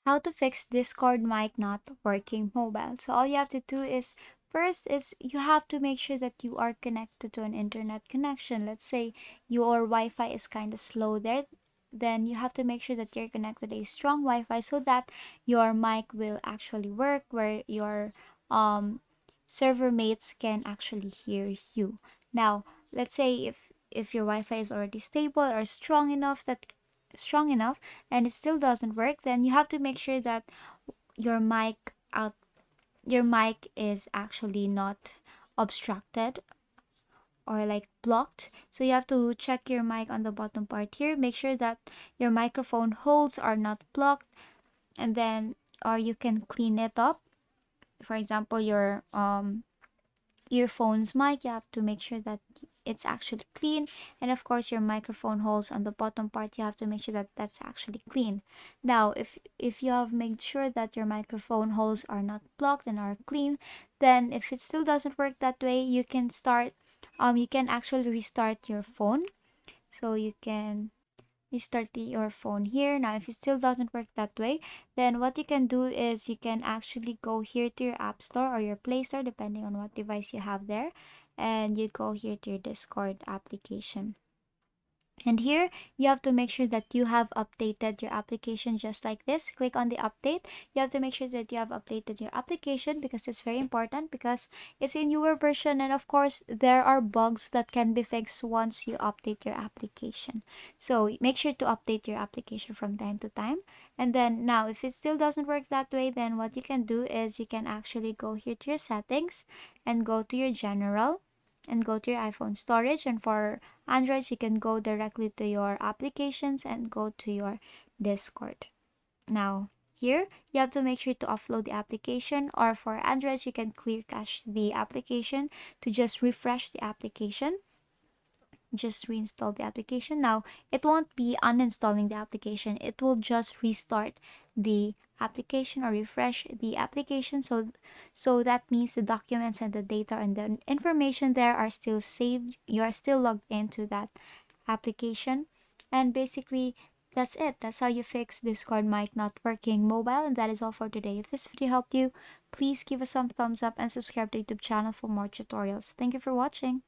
how to fix Discord mic not working mobile. So all you have to do is, first is you have to make sure that you are connected to an internet connection. Let's say your Wi-Fi is kind of slow there, then you have to make sure that you're connected to a strong Wi-Fi so that your mic will actually work, where your um server mates can actually hear you. Now, let's say if your Wi-Fi is already stable or strong enough and it still doesn't work, then you have to make sure that your your mic is actually not obstructed or like blocked. So you have to check your mic on the bottom part here, make sure that your microphone holes are not blocked, and then or you can clean it up. For example, your earphones mic, you have to make sure that it's actually clean, and of course your microphone holes on the bottom part, you have to make sure that that's actually clean. Now if you have made sure that your microphone holes are not blocked and are clean, then if it still doesn't work that way, you can actually restart your phone. So you can restart your phone here. Now if it still doesn't work that way, then what you can do is you can actually go here to your App Store or your Play Store, depending on what device you have there, and you go here to your Discord application. And here you have to make sure that you have updated your application, just like this. Click on the update. You have to make sure that you have updated your application, because it's very important, because it's a newer version, and of course there are bugs that can be fixed once you update your application. So make sure to update your application from time to time. And then now if it still doesn't work that way, then what you can do is you can actually go here to your settings and go to your general and go to your iPhone storage. And for Androids, you can go directly to your applications and go to your Discord. Now, here you have to make sure to offload the application, or for Androids, you can clear cache the application to just refresh the application. Just reinstall the application. Now, it won't be uninstalling the application, it will just restart the application or refresh the application. So that means the documents and the data and the information there are still saved. You are still logged into that application. And basically that's it. That's how you fix Discord mic not working mobile. And that is all for today. If this video helped you, please give us some thumbs up and subscribe to the YouTube channel for more tutorials. Thank you for watching.